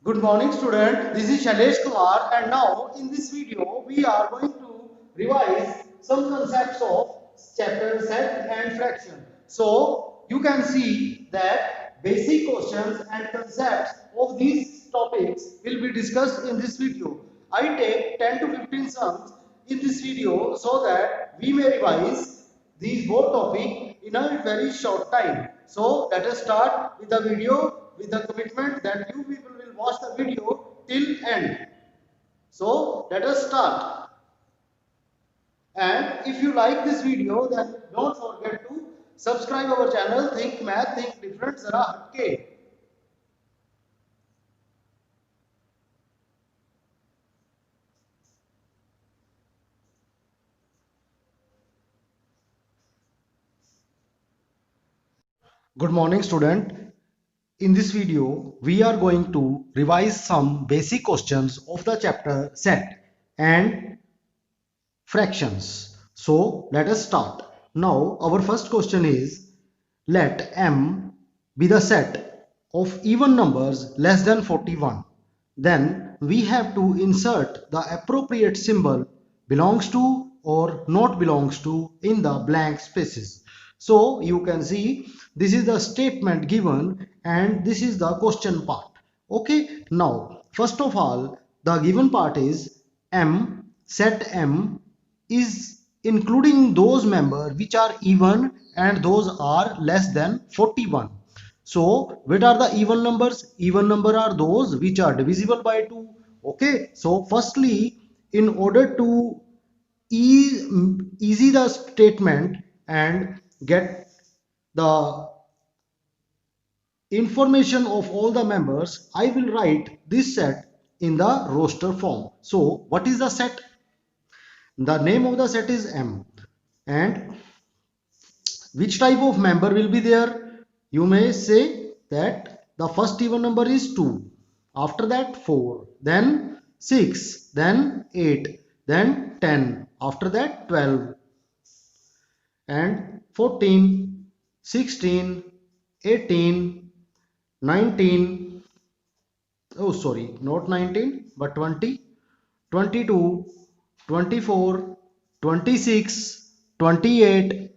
Good morning student, this is Shailesh Kumar and now in this video we are going to revise some concepts of chapter set and fraction. So you can see that basic questions and concepts of these topics will be discussed in this video. I take 10 to 15 sums in this video so that we may revise these both topics in a very short time. So let us start with the video with the commitment that you people will watch the video till end. So let us start. And if you like this video, then don't forget to subscribe our channel. Think Math, Think Different, Zara Hatke. Good morning, student. In this video, we are going to revise some basic questions of the chapter set and fractions. So let us start. Now our first question is, let M be the set of even numbers less than 41. Then we have to insert the appropriate symbol belongs to or not belongs to in the blank spaces. So you can see this is the statement given and this is the question part. Okay, now first of all the given part is M, set M is including those members which are even and those are less than 41. So what are the even numbers? Even number are those which are divisible by 2. Okay, so firstly in order to easy the statement and get the information of all the members, I will write this set in the roster form. So what is the set? The name of the set is M. And which type of member will be there? You may say that the first even number is 2. After that 4. Then 6. Then 8. Then 10. After that 12. And 14. 16. 18. 19. Oh sorry, not 19 but 20. 22. 24. 26. 28.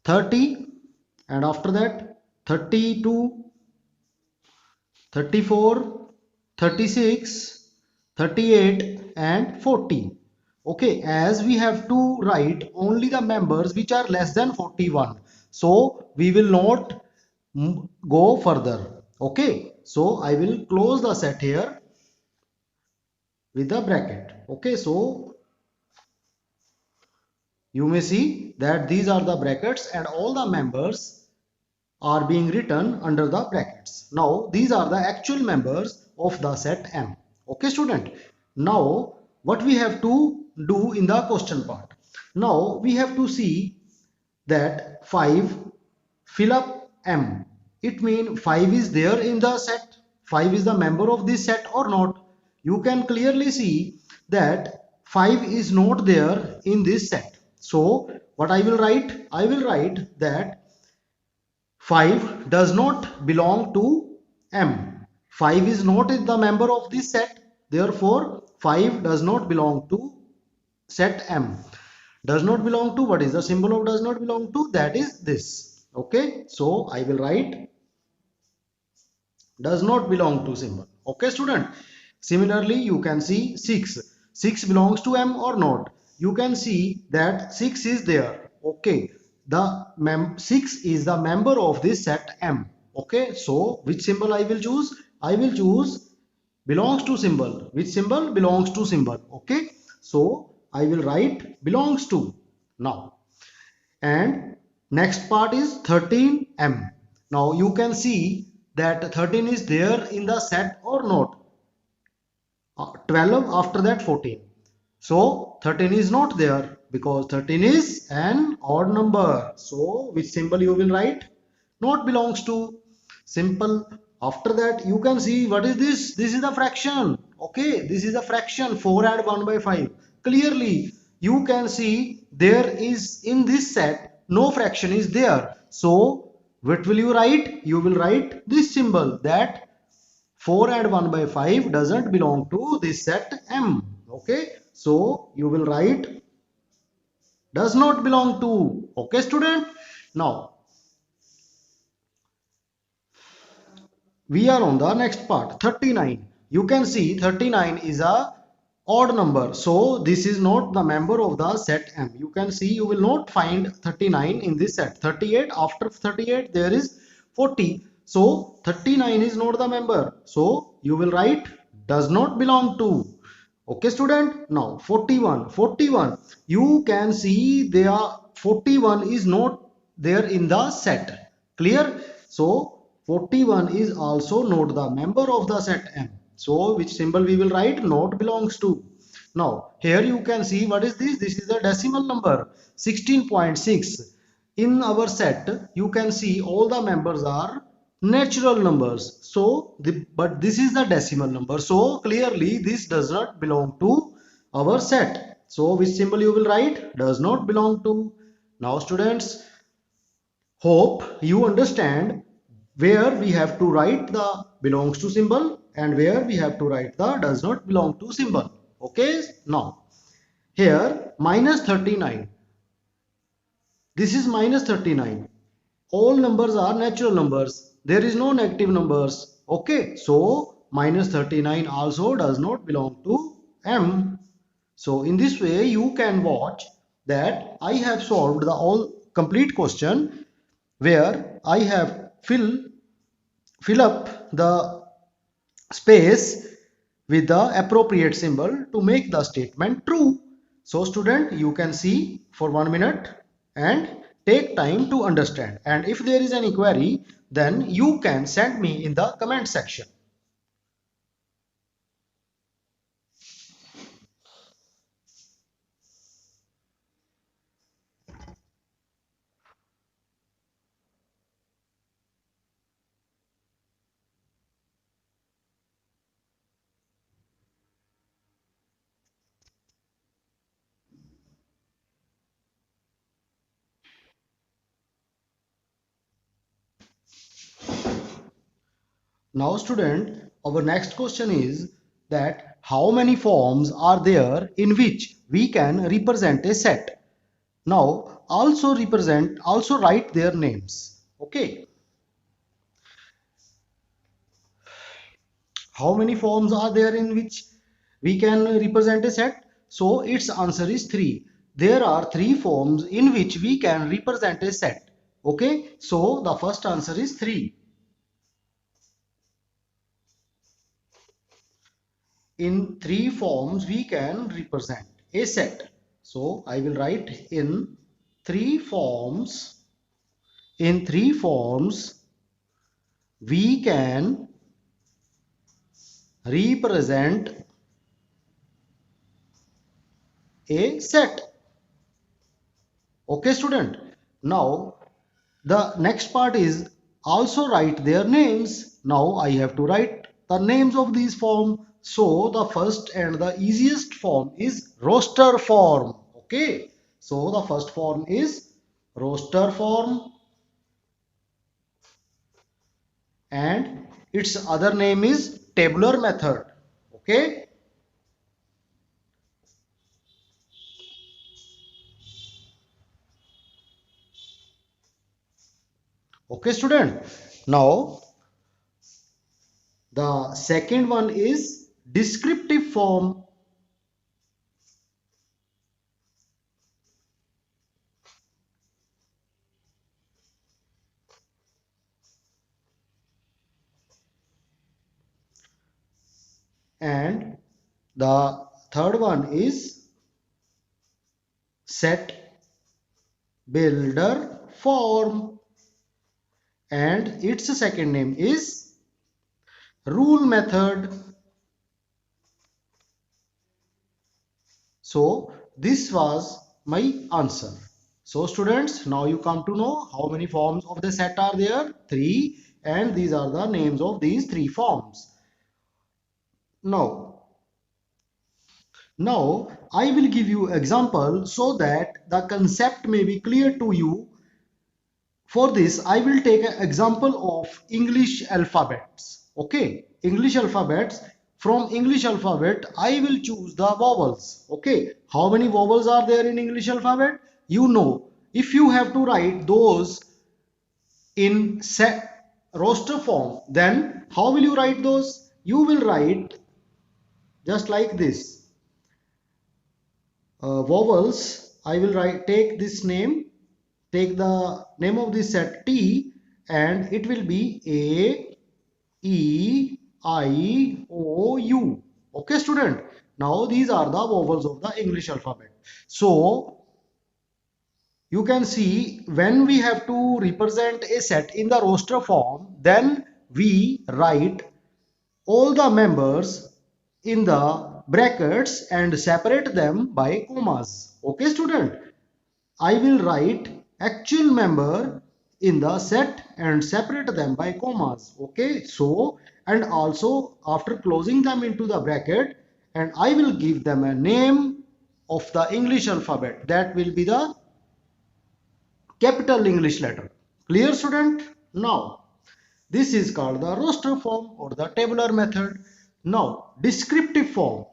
30 and after that 32, 34, 36, 38 and 40. Okay, as we have to write only the members which are less than 41, so we will not go further. Okay, so I will close the set here with the bracket. Okay, so you may see that these are the brackets and all the members are being written under the brackets. Now these are the actual members of the set M. Okay student. Now what we have to do in the question part. Now we have to see that 5 fill up M. It means 5 is there in the set. 5 is the member of this set or not. You can clearly see that 5 is not there in this set. So what I will write? I will write that 5 does not belong to M. 5 is not the member of this set. Therefore, 5 does not belong to set M. Does not belong to, what is the symbol of does not belong to? That is this. Okay. So, I will write does not belong to symbol. Okay student. Similarly, you can see 6. 6 belongs to M or not. You can see that 6 is there. Okay. The 6 is the member of this set M. Okay. So which symbol I will choose? I will choose belongs to symbol. Which symbol? Belongs to symbol. Okay. So I will write belongs to now. And next part is 13M. Now you can see that 13 is there in the set or not. 12 after that 14. So 13 is not there because 13 is an odd number. So which symbol you will write? Not belongs to. Simple. After that you can see what is this? This is the fraction. Okay, this is a fraction 4 and 1 by 5. Clearly you can see there is in this set no fraction is there. So what will you write? You will write this symbol that 4 and 1 by 5 doesn't belong to this set M. Okay, so you will write does not belong to. Okay, student. Now we are on the next part, 39. You can see 39 is a odd number, so this is not the member of the set M. You can see you will not find 39 in this set. 38, after 38 there is 40, so 39 is not the member, so you will write does not belong to. Okay, student. Now 41, 41, you can see there 41 is not there in the set. Clear? So 41 is also not the member of the set M. So which symbol we will write? Not belongs to. Now here you can see what is this? This is the decimal number 16.6. In our set you can see all the members are natural numbers. So but this is the decimal number. So clearly this does not belong to our set. So which symbol you will write? Does not belong to. Now students, hope you understand where we have to write the belongs to symbol and where we have to write the does not belong to symbol. Okay, now here minus 39. This is minus 39. All numbers are natural numbers. There is no negative numbers. Okay, so minus 39 also does not belong to M. So in this way you can watch that I have solved the all complete question where I have fill up the space with the appropriate symbol to make the statement true. So student, you can see for 1 minute and take time to understand, and if there is any query then you can send me in the comment section. Now student, our next question is that how many forms are there in which we can represent a set. Now also write their names. Okay, how many forms are there in which we can represent a set? So its answer is 3. There are 3 forms in which we can represent a set. Okay, so the first answer is 3. In 3 forms we can represent a set. So I will write in 3 forms. In 3 forms we can represent a set. Okay student, now the next part is also write their names. Now I have to write the names of these forms. So the first and the easiest form is roster form. Okay, so the first form is roster form and its other name is tabular method. Okay, okay student, now the second one is descriptive form and the third one is set builder form and its second name is rule method. So this was my answer. So students, now you come to know how many forms of the set are there? 3, and these are the names of these 3 forms. Now I will give you example so that the concept may be clear to you. For this I will take an example of English alphabets. Okay, English alphabets. From English alphabet, I will choose the vowels. Okay, how many vowels are there in English alphabet? You know, if you have to write those in set roster form, then how will you write those? You will write just like this. Vowels, I will take this name, take the name of this set T, and it will be A, E, I, O, U. Okay, student. Now these are the vowels of the English alphabet. So you can see when we have to represent a set in the roster form, then we write all the members in the brackets and separate them by commas. Okay, student. I will write actual member in the set and separate them by commas. Okay, so and also after closing them into the bracket, and I will give them a name of the English alphabet, that will be the capital English letter. Clear, student? Now this is called the roster form or the tabular method. Now descriptive form.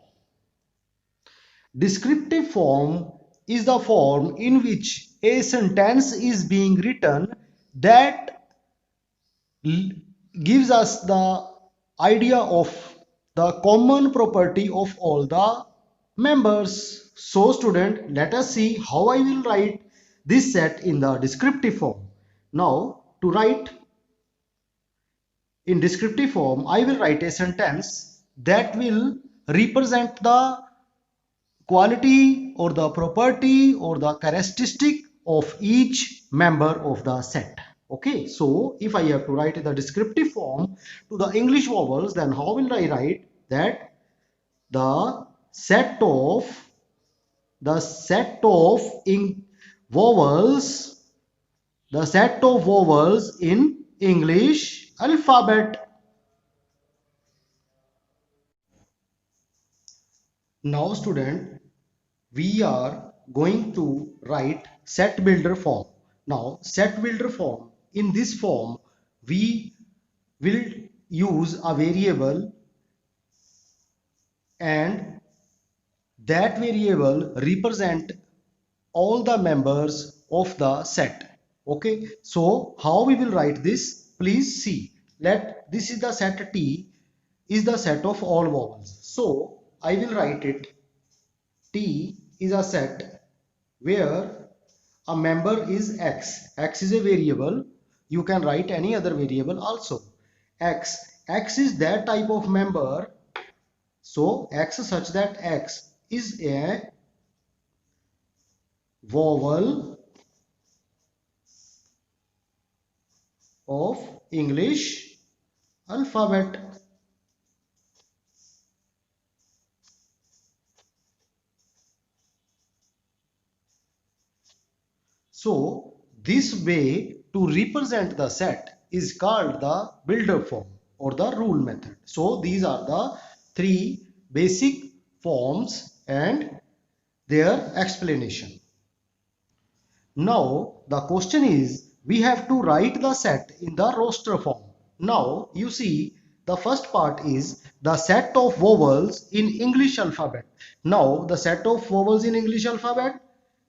Descriptive form is the form in which a sentence is being written that gives us the idea of the common property of all the members. So student, let us see how I will write this set in the descriptive form. Now to write in descriptive form, I will write a sentence that will represent the quality or the property or the characteristic of each member of the set. Okay, so if I have to write the descriptive form to the English vowels, then how will I write that the set of in vowels the set of vowels in English alphabet. Now student, we are going to write set builder form. Now set builder form, in this form we will use a variable and that variable represent all the members of the set. Okay, so how we will write this? Please see. Let this is the set T is the set of all vowels. So I will write it T is a set where a member is X. X is a variable. You can write any other variable also. X is that type of member. So X such that X is a vowel of English alphabet. So this way to represent the set is called the builder form or the rule method. So these are the three basic forms and their explanation. Now the question is, we have to write the set in the roster form. Now you see the first part is the set of vowels in English alphabet. Now the set of vowels in English alphabet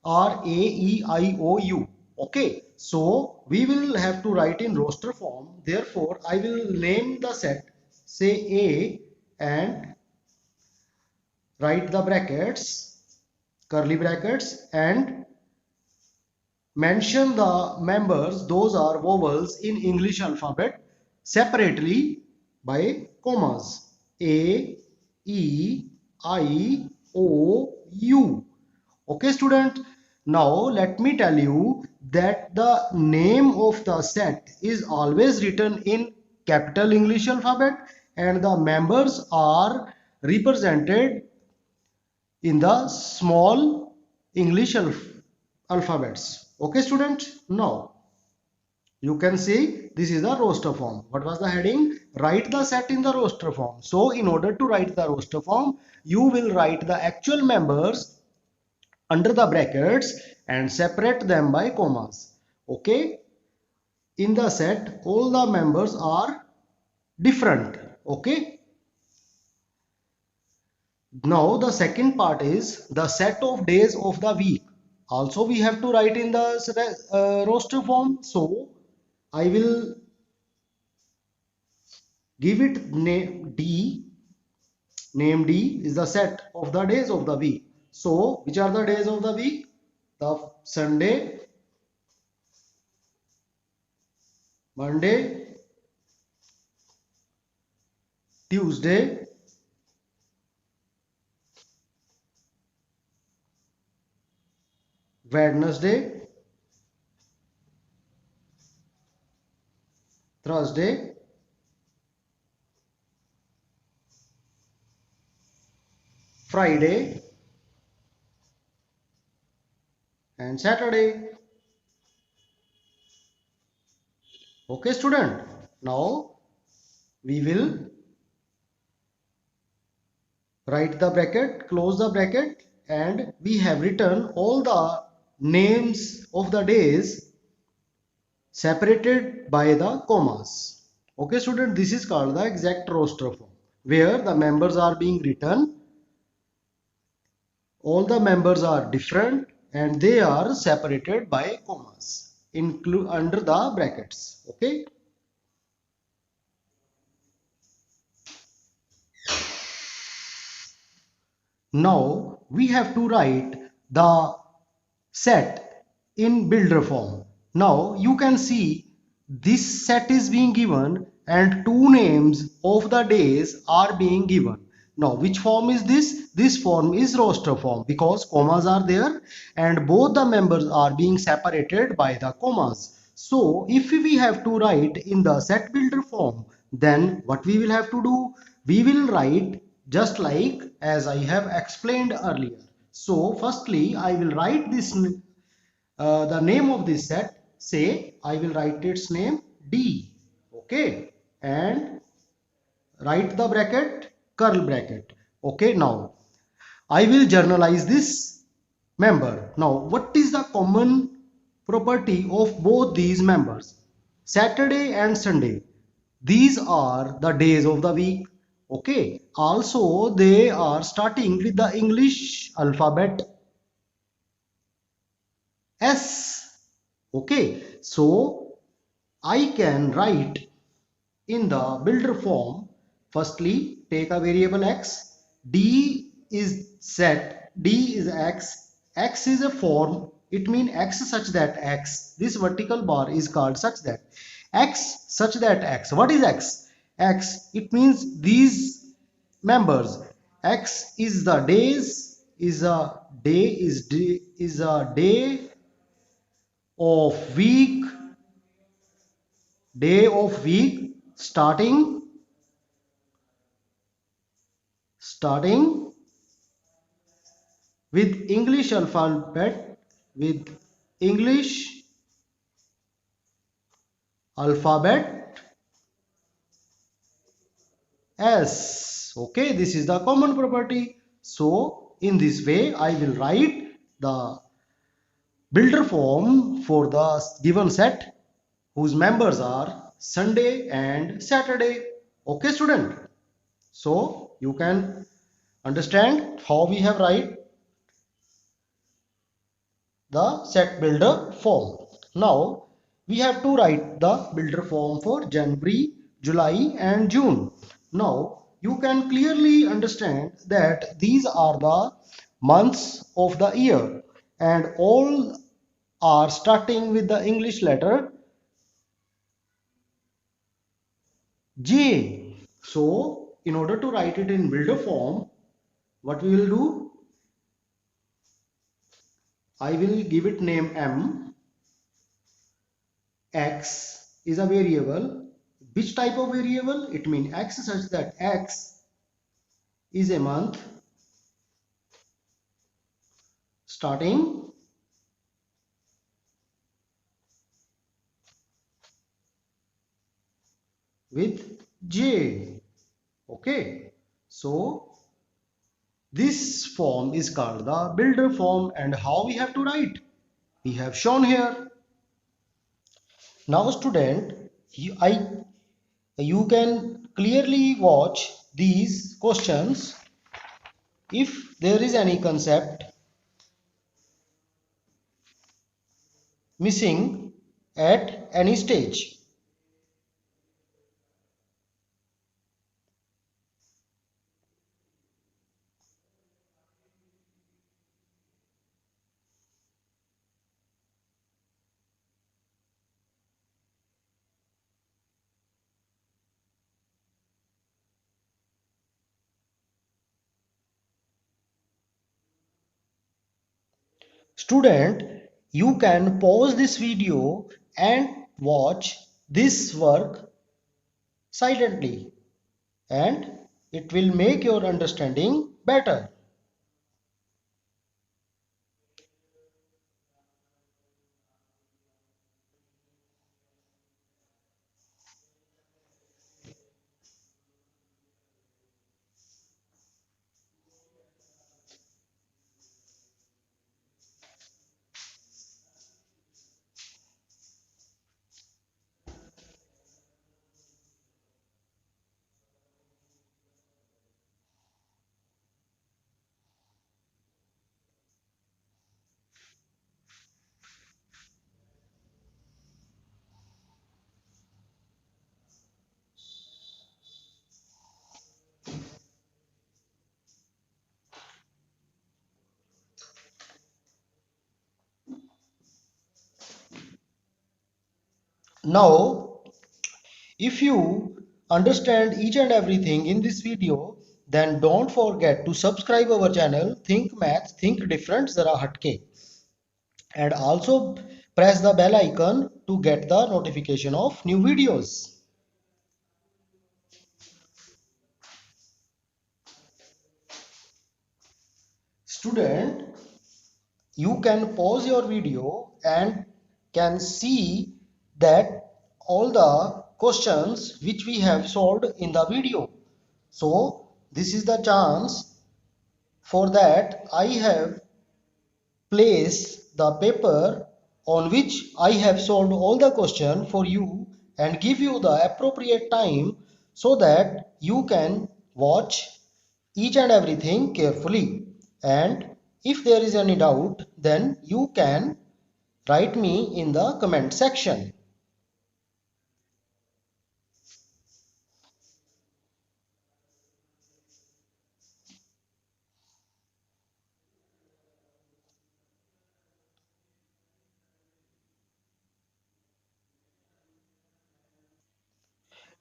are A, E, I, O, U. Okay, so we will have to write in roster form. Therefore, I will name the set, say A, and write the brackets, curly brackets, and mention the members, those are vowels in English alphabet separately by commas. A, E, I, O, U. Okay student, now let me tell you that the name of the set is always written in capital English alphabet and the members are represented in the small English alphabets. Okay student, now you can see this is the roster form. What was the heading? Write the set in the roster form. So in order to write the roster form, you will write the actual members under the brackets and separate them by commas. Okay, in the set all the members are different. Okay. Now the second part is the set of days of the week. Also we have to write in the roster form. So I will give it name D. Name D is the set of the days of the week. So which are the days of the week? The Sunday, Monday, Tuesday, Wednesday, Thursday, Friday, and Saturday. Okay, student. Now we will write the bracket, close the bracket, and we have written all the names of the days separated by the commas. Okay, student, this is called the exact roster form, where the members are being written, all the members are different, and they are separated by commas include under the brackets. Okay. Now we have to write the set in builder form. Now you can see this set is being given and two names of the days are being given. Now which form is this? This form is roster form because commas are there and both the members are being separated by the commas. So if we have to write in the set builder form, then what we will have to do? We will write just like as I have explained earlier. So firstly I will write this the name of this set. Say I will write its name D. Okay, and write the bracket curl bracket. Okay, now I will journalize this member. Now what is the common property of both these members? Saturday and Sunday, these are the days of the week. Okay, also they are starting with the English alphabet S. Okay, so I can write in the builder form. Firstly, take a variable x. D is set, D is x. X is a form, it means x such that x. This vertical bar is called such that x such that x. What is x? X, it means these members. X is the days, is a day, is a day of week, day of week starting with English alphabet, with English alphabet S. Okay, this is the common property. So in this way I will write the builder form for the given set whose members are Sunday and Saturday. Okay, student. So you can understand how we have write the set builder form. Now we have to write the builder form for January, July and June. Now you can clearly understand that these are the months of the year and all are starting with the English letter J. So in order to write it in builder form, what we will do? I will give it name M. X is a variable. Which type of variable? It means X such that X is a month starting with J. Okay. So this form is called the builder form, and how we have to write? We have shown here. Now student, I You can clearly watch these questions. If there is any concept missing at any stage. Student, you can pause this video and watch this work silently, and it will make your understanding better. Now, if you understand each and everything in this video, then don't forget to subscribe our channel Think Math, Think Different Zara Hatke, and also press the bell icon to get the notification of new videos. Student, you can pause your video and can see that all the questions which we have solved in the video. So this is the chance. For that, I have placed the paper on which I have solved all the question for you and give you the appropriate time so that you can watch each and everything carefully. And if there is any doubt, then you can write me in the comment section.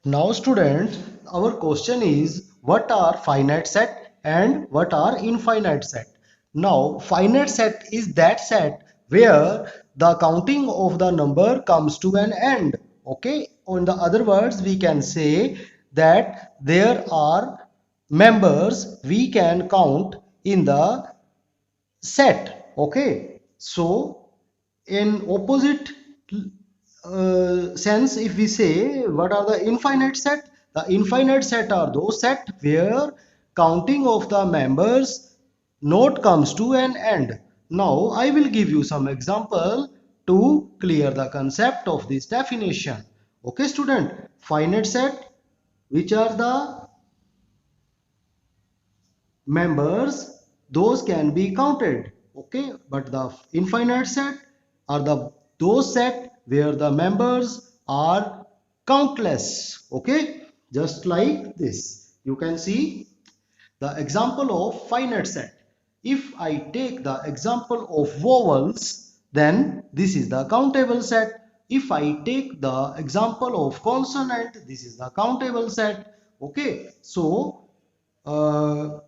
Now students, our question is what are finite set and what are infinite set? Now finite set is that set where the counting of the number comes to an end. Okay, in the other words we can say that there are members we can count in the set. Okay, so in opposite sense, if we say what are the infinite set, the infinite set are those set where counting of the members not comes to an end. Now I will give you some example to clear the concept of this definition. Okay student, finite set, which are the members, those can be counted. Okay, but the infinite set are the those set where the members are countless. Okay, just like this you can see the example of finite set. If I take the example of vowels, then this is the countable set. If I take the example of consonant, this is the countable set. Okay, so uh,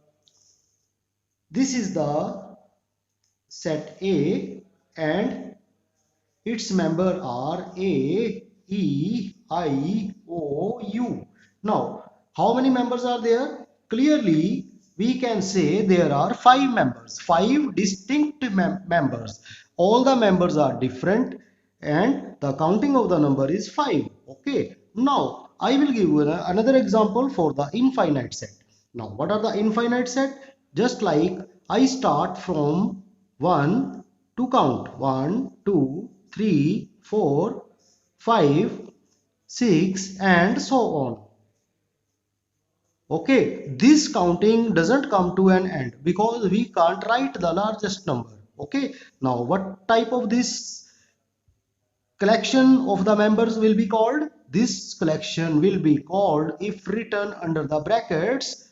this is the set A and its member are A, E, I, O, U. Now, how many members are there? Clearly, we can say there are 5 members, 5 distinct members. All the members are different and the counting of the number is 5. Okay. Now, I will give you another example for the infinite set. Now, what are the infinite set? Just like I start from 1 to count 1, 2, 3, 4, 5 6 and so on. Okay, this counting doesn't come to an end because we can't write the largest number. Okay, now what type of this collection of the members will be called? This collection will be called, if written under the brackets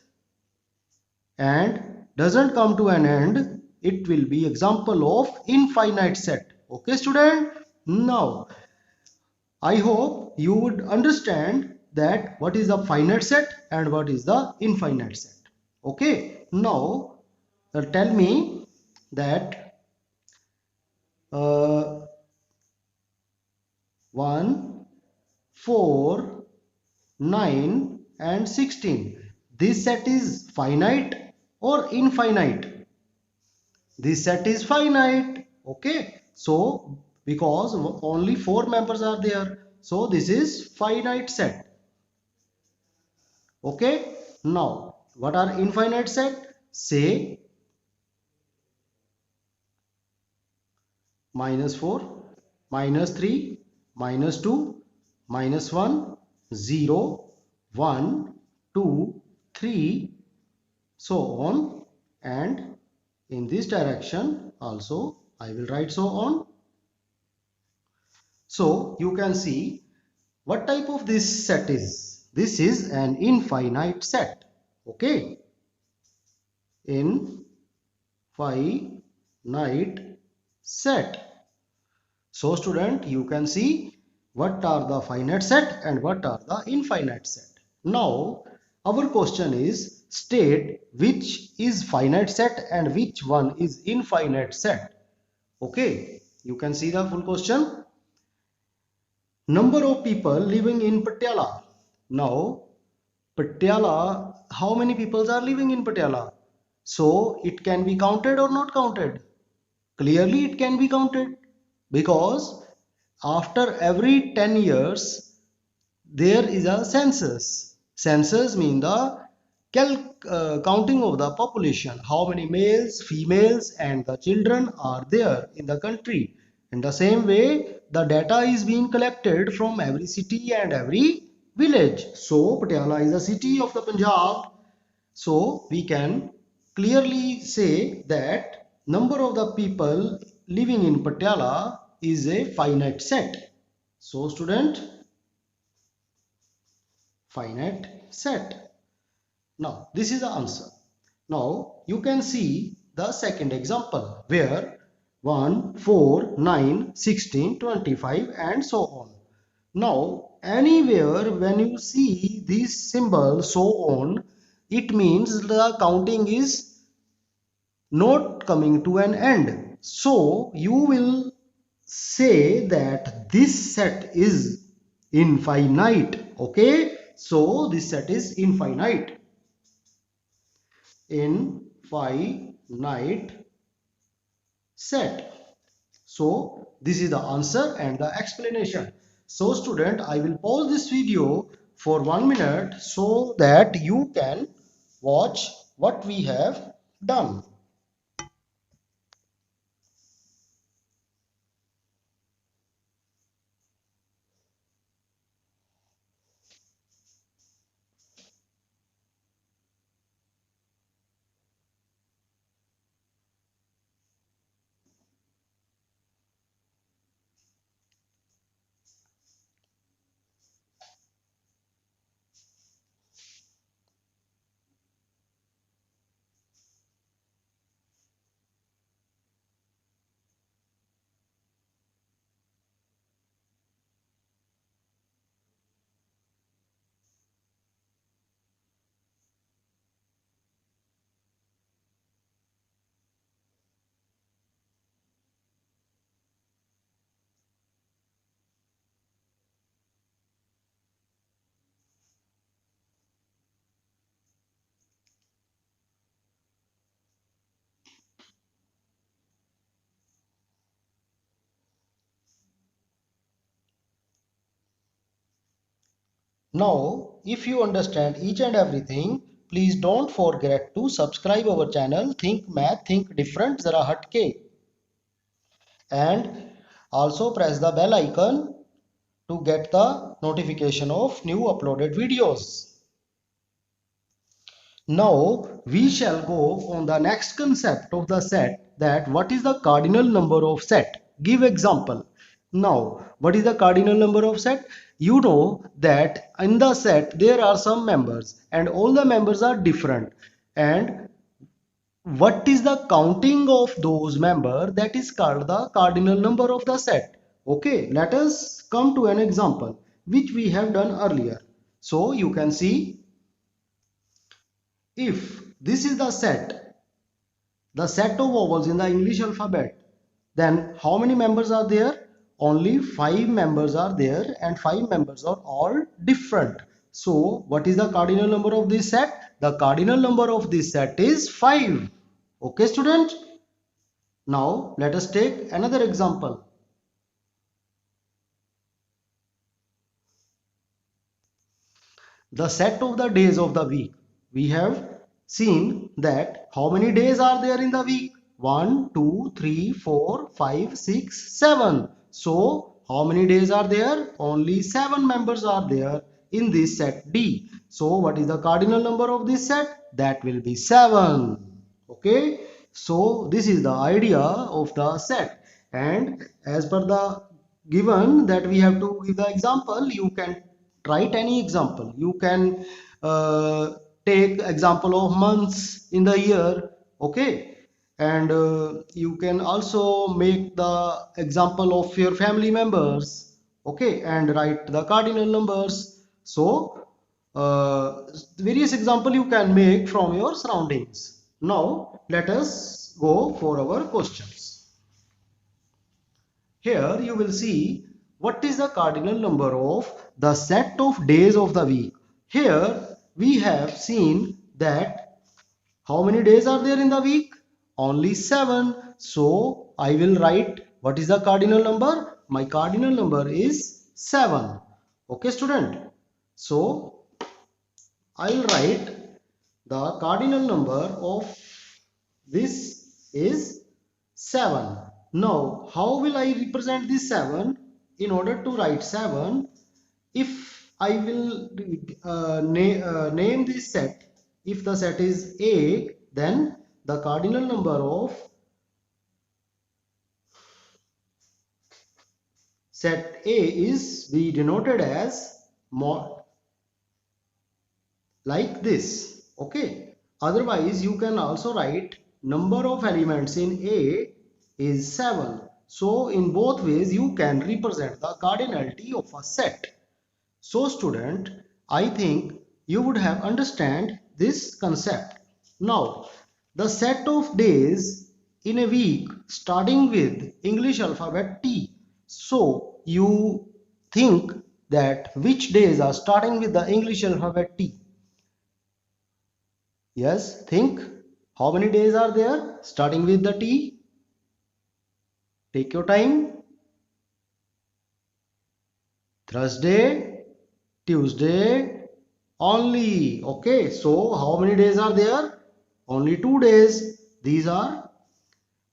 and doesn't come to an end, it will be example of infinite set. Okay student, now I hope you would understand that what is the finite set and what is the infinite set. Okay, now tell me that 1, 4, 9 and 16. This set is finite or infinite? This set is finite. Okay, so because only 4 members are there, so this is finite set. Okay, now what are infinite set? Say -4, -3, -2, -1, 0, 1, 2, 3, so on, and in this direction also I will write so on. So you can see what type of this set is. This is an infinite set. Okay, infinite set. So student, you can see what are the finite set and what are the infinite set. Now our question is, state which is finite set and which one is infinite set. Okay, you can see the full question. Number of people living in Patiala. Now Patiala, how many people are living in Patiala? So it can be counted or not counted? Clearly it can be counted because after every 10 years there is a census. Census means the counting of the population, how many males, females and the children are there in the country. In the same way, the data is being collected from every city and every village. So Patiala is a city of the Punjab. So we can clearly say that number of the people living in Patiala is a finite set. So student, finite set. Now this is the answer. Now you can see the second example where 1, 4, 9, 16, 25 and so on. Now anywhere when you see these symbols so on, it means the counting is not coming to an end. So you will say that this set is infinite. Okay, so this set is infinite. Infinite set. So this is the answer and the explanation. So student, I will pause this video for 1 minute so that you can watch what we have done. Now, if you understand each and everything, please don't forget to subscribe our channel Think Math Think Different Zara Hatke, and also press the bell icon to get the notification of new uploaded videos. Now we shall go on the next concept of the set, that what is the cardinal number of set. Give example. Now what is the cardinal number of set? You know that in the set there are some members and all the members are different, and what is the counting of those members, that is called the cardinal number of the set. Okay, let us come to an example which we have done earlier. So you can see, if this is the set of vowels in the English alphabet, then how many members are there? Only 5 members are there, and 5 members are all different. So what is the cardinal number of this set? The cardinal number of this set is 5. Okay student? Now let us take another example. The set of the days of the week. We have seen that how many days are there in the week? 1, 2, 3, 4, 5, 6, 7. So how many days are there? Only 7 members are there in this set D. So what is the cardinal number of this set? That will be 7. Okay. So this is the idea of the set, and as per the given that we have to give the example, you can write any example. You can take example of months in the year. Okay, and you can also make the example of your family members. Okay, and write the cardinal numbers. So various example you can make from your surroundings. Now let us go for our questions. Here you will see what is the cardinal number of the set of days of the week. Here we have seen that how many days are there in the week? Only 7. So I will write what is the cardinal number? My cardinal number is 7. Okay student. So I'll write the cardinal number of this is 7. Now how will I represent this 7? In order to write 7, if I will name this set, if the set is A, then the cardinal number of set A is be denoted as mod, like this. Okay, otherwise you can also write number of elements in A is 7. So in both ways you can represent the cardinality of a set. So student, I think you would have understand this concept. Now the set of days in a week starting with English alphabet T. So you think that which days are starting with the English alphabet T? Yes, think. How many days are there starting with the T? Take your time. Thursday, Tuesday only. Okay, so how many days are there? Only 2 days. These are,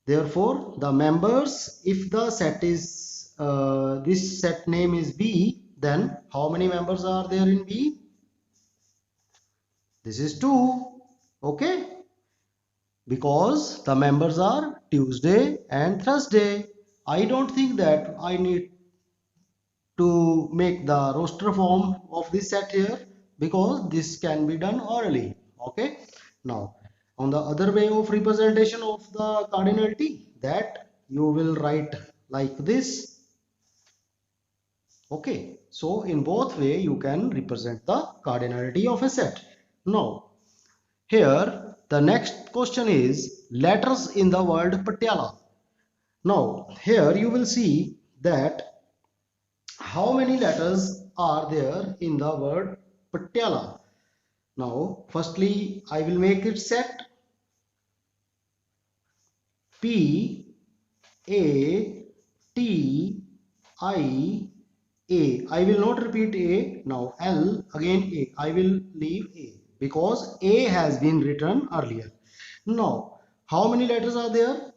therefore the members, if the set is this set name is B, then how many members are there in B? This is 2. Okay, because the members are Tuesday and Thursday. I don't think that I need to make the roster form of this set here, because this can be done orally. Okay, now on the other way of representation of the cardinality, that you will write like this. Okay, so in both way you can represent the cardinality of a set. Now here the next question is letters in the word Patiala. Now here you will see that how many letters are there in the word Patiala. Now firstly I will make it set P A T I A. I will not repeat A. Now L, again A. I will leave A because A has been written earlier. Now how many letters are there?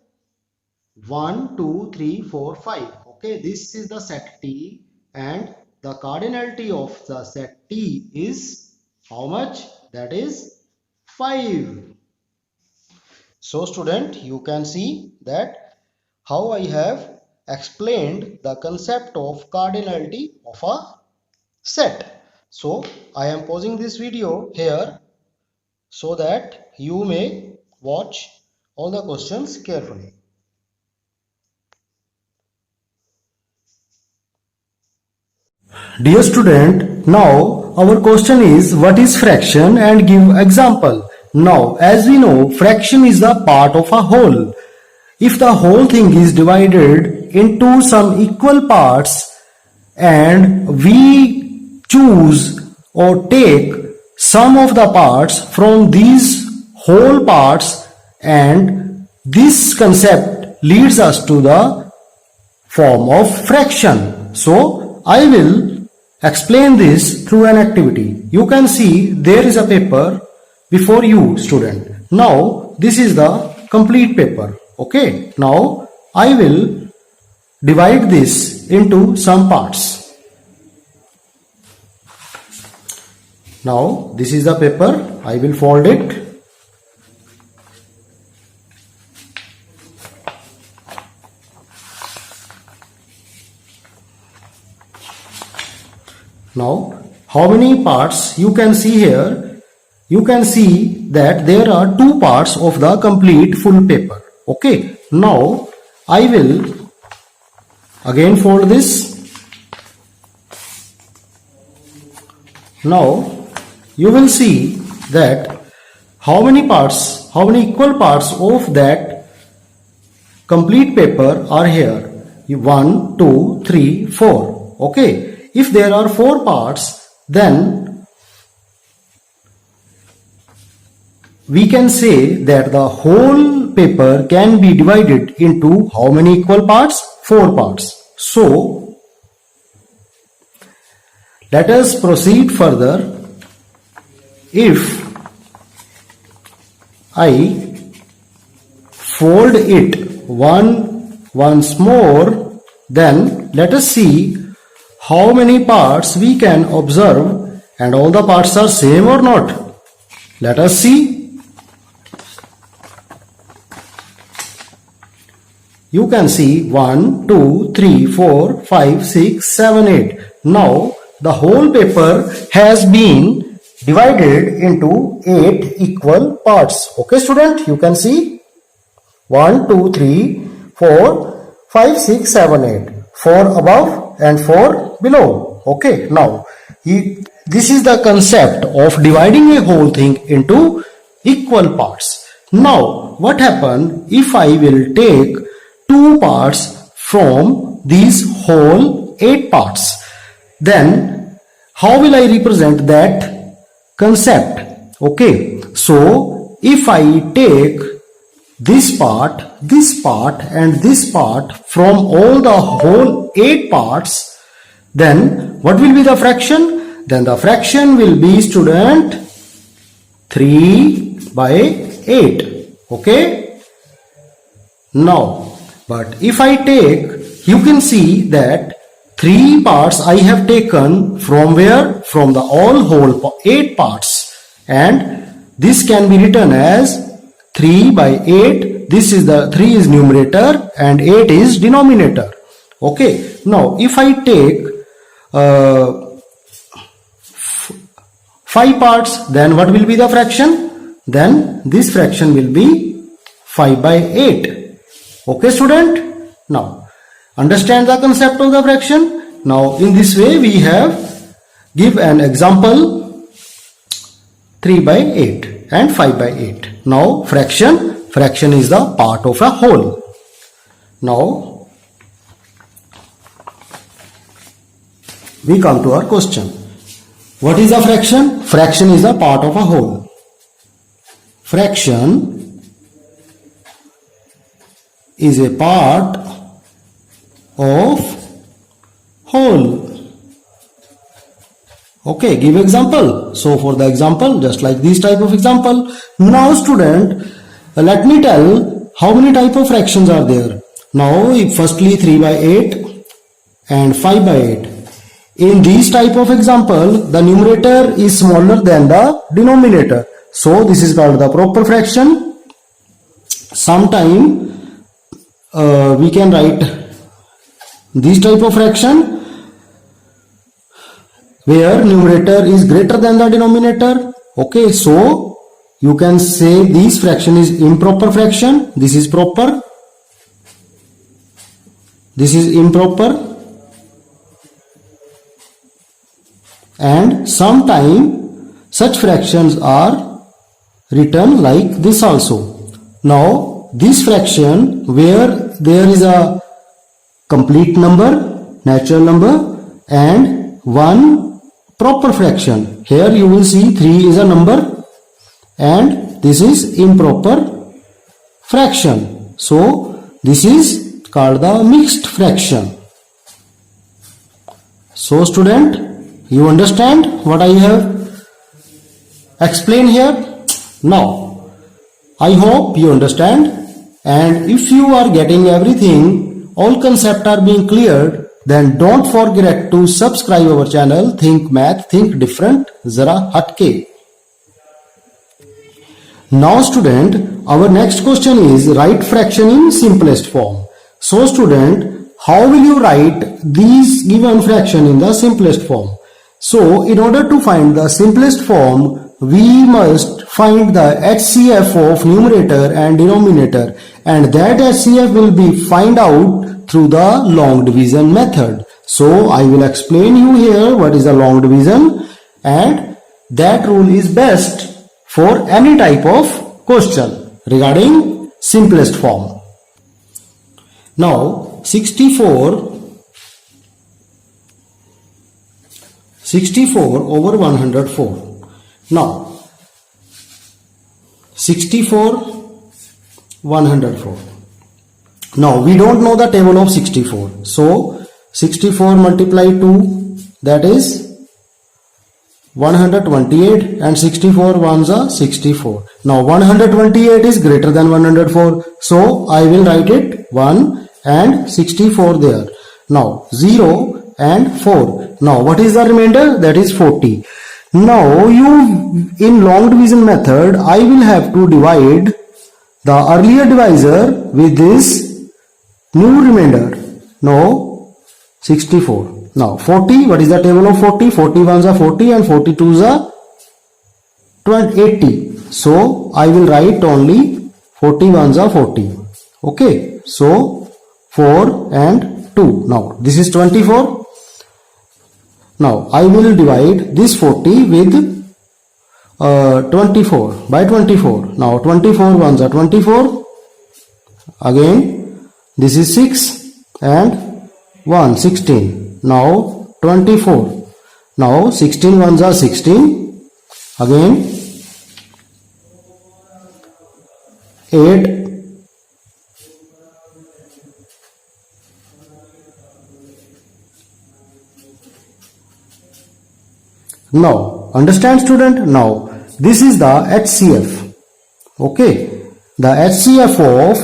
1, 2, 3, 4, 5. Okay, this is the set T, and the cardinality of the set T is how much? That is 5. So student, you can see that how I have explained the concept of cardinality of a set. So I am pausing this video here so that you may watch all the questions carefully. Dear student, now our question is what is fraction and give example. Now as we know, fraction is a part of a whole. If the whole thing is divided into some equal parts and we choose or take some of the parts from these whole parts, and this concept leads us to the form of fraction. So I will explain this through an activity. You can see there is a paper before you, student. Now this is the complete paper. Okay, now I will divide this into some parts. Now this is the paper. I will fold it. Now how many parts you can see here? You can see that there are 2 parts of the complete full paper. Okay, now I will again fold this. Now you will see that how many equal parts of that complete paper are here. 1, 2, 3, 4. Okay, if there are 4 parts, then we can say that the whole paper can be divided into how many equal parts? 4 parts. So let us proceed further. If I fold it once more, then let us see how many parts we can observe, and all the parts are same or not. Let us see. You can see 1, 2, 3, 4, 5, 6, 7, 8. Now the whole paper has been divided into 8 equal parts. Okay student, you can see 1, 2, 3, 4, 5, 6, 7, 8. 4 above and 4 below. Okay, now this is the concept of dividing a whole thing into equal parts. Now what happens if I will take 2 parts from these whole 8 parts? Then how will I represent that concept? Okay, so if I take this part and this part from all the whole 8 parts, then what will be the fraction? Then the fraction will be, student, 3 by 8. Okay, now but if I take, you can see that 3 parts I have taken from where? From the whole 8 parts, and this can be written as 3 by 8. This is the 3 is numerator and 8 is denominator. Okay, now if I take 5 parts, then what will be the fraction? Then this fraction will be 5 by 8. Okay student, now understand the concept of the fraction. Now in this way we have give an example 3 by 8 and 5 by 8. Now fraction is the part of a whole. Now we come to our question. What is a fraction? Fraction is a part of a whole. Fraction is a part of whole. Okay, give example. So for the example, just like this type of example. Now student, let me tell how many type of fractions are there. Now firstly 3 by 8 and 5 by 8. In these type of example, the numerator is smaller than the denominator. So this is called the proper fraction. Sometime we can write this type of fraction where numerator is greater than the denominator. Okay, so you can say this fraction is improper fraction. This is proper. This is improper. And sometime such fractions are written like this also. Now this fraction where there is a complete number, natural number, and one proper fraction. Here you will see 3 is a number and this is improper fraction. So this is called the mixed fraction. So student, you understand what I have explained here? Now, I hope you understand, and if you are getting everything, all concepts are being cleared, then don't forget to subscribe our channel Think Math, Think Different, Zara Hatke. Now student, our next question is write fraction in simplest form. So student, how will you write these given fraction in the simplest form? So in order to find the simplest form, we must find the HCF of numerator and denominator, and that HCF will be find out through the long division method. So I will explain you here what is the long division, and that rule is best for any type of question regarding simplest form. Now 64 over 104. Now 64 104. Now we don't know the table of 64. So 64 multiply 2, that is 128, and 64 ones are 64. Now 128 is greater than 104. So I will write it 1 and 64 there. Now 0 and 4. Now what is the remainder? That is 40. Now in long division method, I will have to divide the earlier divisor with this new remainder. Now 64. Now 40, what is the table of 40? 41s are 40 and 42s are 80. So I will write only 41s are 40. Okay, so 4 and 2. Now this is 24. Now I will divide this 40 with 24 by 24. Now 24 ones are 24. Again this is 6 and 1 16. Now 24. Now 16 ones are 16. Again 8. Now understand student? Now this is the HCF. Okay, the HCF of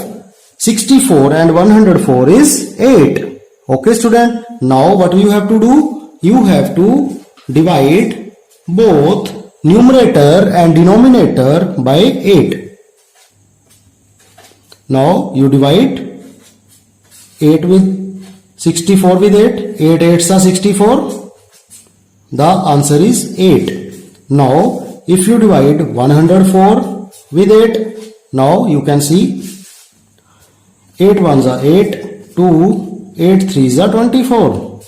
64 and 104 is 8. Okay student, now what you have to do? You have to divide both numerator and denominator by 8. Now you divide 8 with 64 with 8. 8 8s are 64. The answer is 8. Now if you divide 104 with 8, now you can see 8 ones are 8, 2, 8 threes are 24.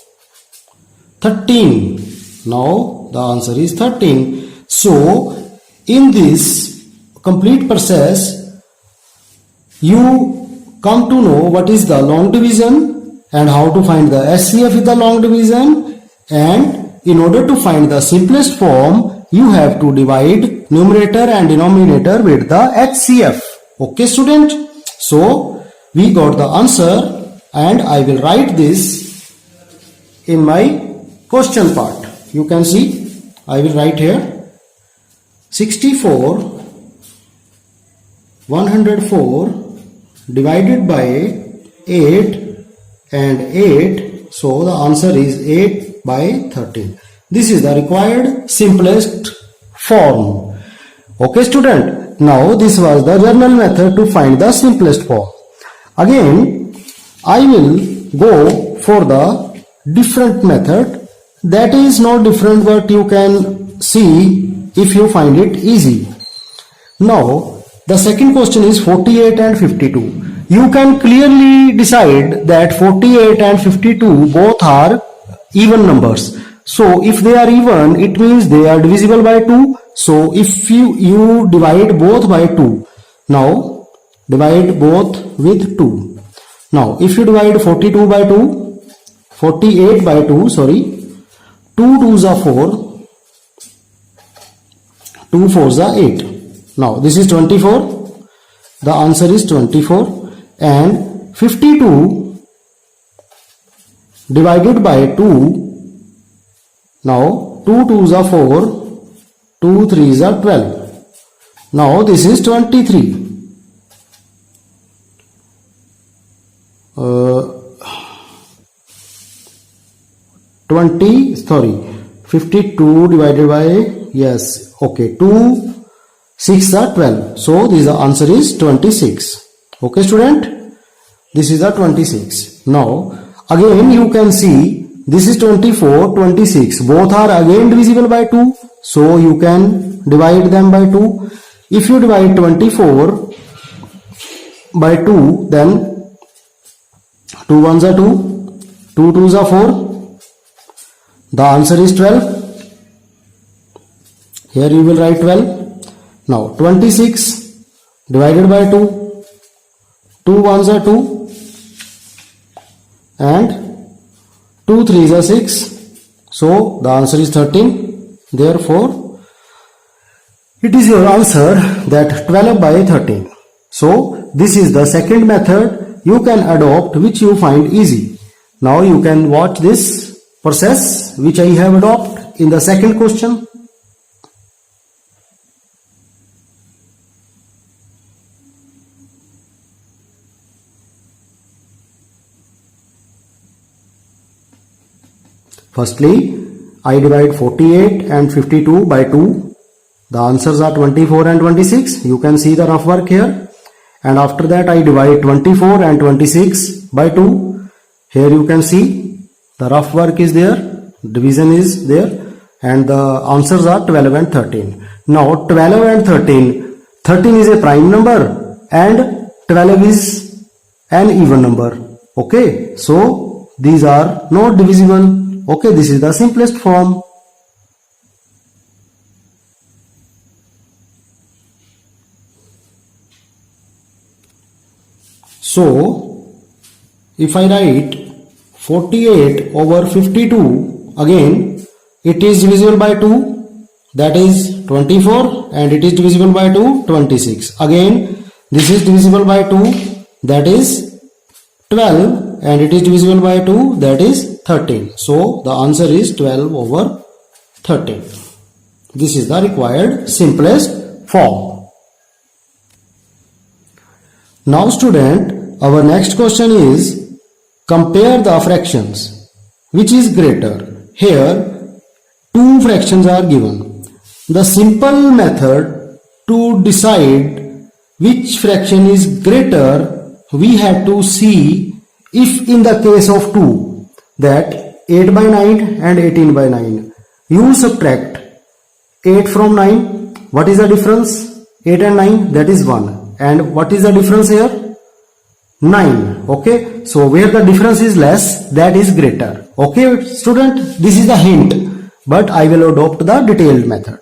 13. Now the answer is 13. So in this complete process, you come to know what is the long division and how to find the HCF with the long division, and in order to find the simplest form, you have to divide numerator and denominator with the HCF. Okay student? So we got the answer, and I will write this in my question part. You can see I will write here 64 104 divided by 8 and 8. So the answer is 8 by 13. This is the required simplest form. Okay student, now this was the general method to find the simplest form. Again I will go for the different method that is not different, but you can see if you find it easy. Now the second question is 48 and 52. You can clearly decide that 48 and 52 both are even numbers. So if they are even, it means they are divisible by 2. So if you divide both by 2, now divide both with 2. Now if you divide 42 by 2, 48 by 2, sorry, 2 2s are 4, 2 4s are 8. Now this is 24. The answer is 24. And 52 divided by 2, now 2 2s are 4, 2 3s are 12. Now this is 23. 52 divided by, yes, okay, 2 6 are 12. So this answer is 26. Okay student, this is the 26. Now again you can see this is 24, 26. Both are again divisible by 2. So you can divide them by 2. If you divide 24 by 2, then 2 1s are 2, 2 2s are 4. The answer is 12. Here you will write 12. Now 26 divided by 2. 2 1s are 2 and 2 3s are 6. So the answer is 13. Therefore, it is your answer that 12 by 13. So this is the second method you can adopt, which you find easy. Now you can watch this process which I have adopted in the second question. Firstly, I divide 48 and 52 by 2. The answers are 24 and 26. You can see the rough work here. And after that, I divide 24 and 26 by 2. Here you can see the rough work is there. Division is there. And the answers are 12 and 13. Now 12 and 13. 13 is a prime number and 12 is an even number. Okay. So these are not divisible. Okay, this is the simplest form. So, if I write 48 over 52, again, it is divisible by 2, that is 24, and it is divisible by 2, 26. Again, this is divisible by 2, that is 12, and it is divisible by 2, that is 13. So the answer is 12 over 13. This is the required simplest form. Now student, our next question is compare the fractions. Which is greater? Here two fractions are given. The simple method to decide which fraction is greater, we have to see if in the case of 2, that 8 by 9 and 18 by 9, you subtract 8 from 9. What is the difference? 8 and 9, that is 1. And what is the difference here? 9. Okay, so where the difference is less, that is greater. Okay student, this is the hint, but I will adopt the detailed method.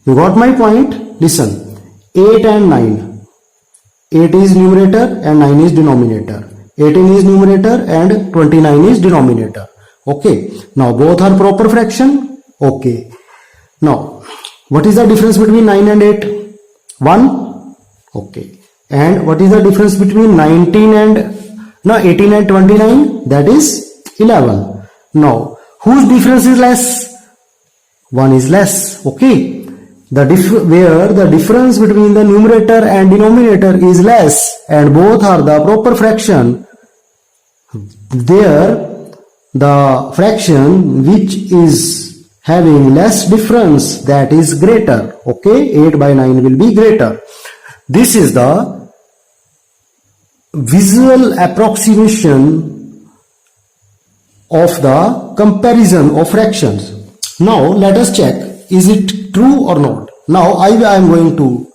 You got my point? Listen, 8 and 9. 8 is numerator and 9 is denominator. 18 is numerator and 29 is denominator. Okay. Now both are proper fraction. Okay. Now, what is the difference between 9 and 8? 1. Okay. And what is the difference between 18 and 29? That is 11. Now, whose difference is less? 1 is less. Okay. Where the difference between the numerator and denominator is less and both are the proper fraction, there the fraction which is having less difference, that is greater. Okay, 8 by 9 will be greater. This is the visual approximation of the comparison of fractions. Now let us check, is it true or not? Now I am going to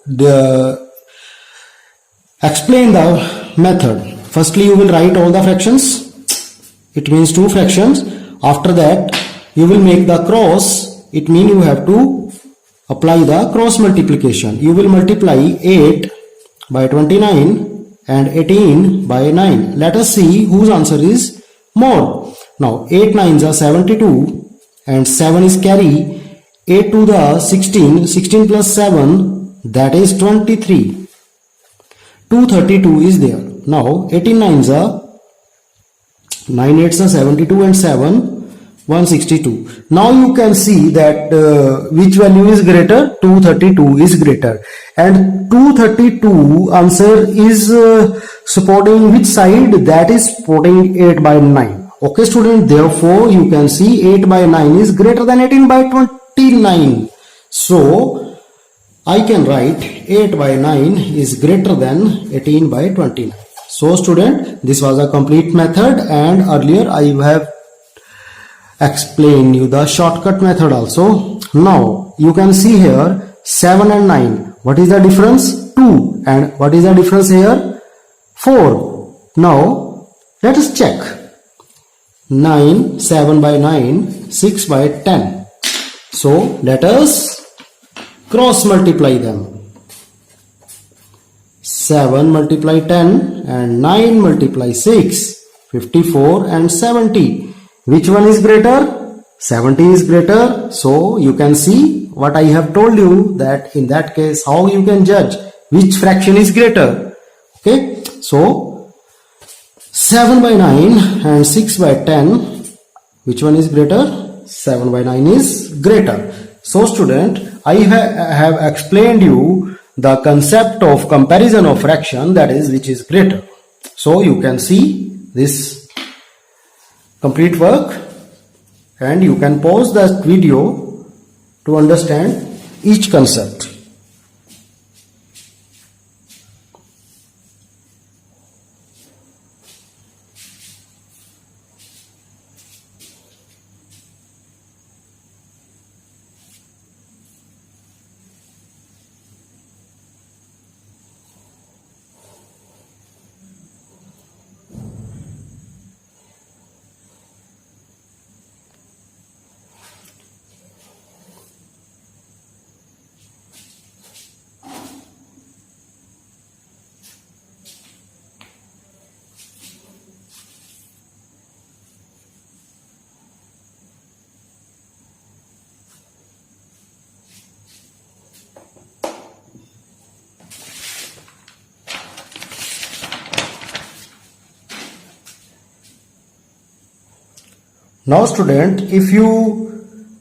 explain the method. Firstly, you will write all the fractions. It means two fractions. After that, you will make the cross. It means you have to apply the cross multiplication. You will multiply 8 by 29 and 18 by 9. Let us see whose answer is more. Now 8 9s are 72 and 7 is carry. 8 to the 16, 16 plus 7, that is 23. 232 is there. Now 18 9s are 9 8s are 72 and 7 162. Now you can see that which value is greater? 232 is greater, and 232 answer is supporting which side? That is supporting 8 by 9. Okay student, therefore you can see 8 by 9 is greater than 18 by 29. So I can write 8 by 9 is greater than 18 by 29. So student, this was a complete method, and earlier I have explained you the shortcut method also. Now you can see here 7 and 9. What is the difference? 2. And what is the difference here? 4. Now let us check. 9, 7 by 9, 6 by 10. So let us cross multiply them. 7 multiply 10 and 9 multiply 6, 54 and 70. Which one is greater? 70 is greater. So you can see what I have told you, that in that case how you can judge which fraction is greater. Okay, so 7 by 9 and 6 by 10, which one is greater? 7 by 9 is greater. So student, I have explained you the concept of comparison of fraction, that is which is greater. So you can see this complete work, and you can pause that video to understand each concept. Now student, if you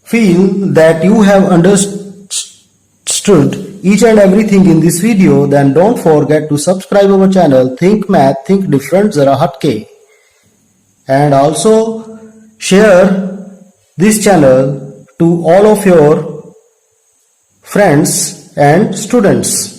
feel that you have understood each and everything in this video, then don't forget to subscribe our channel Think Math, Think Different Zara Hatke, and also share this channel to all of your friends and students.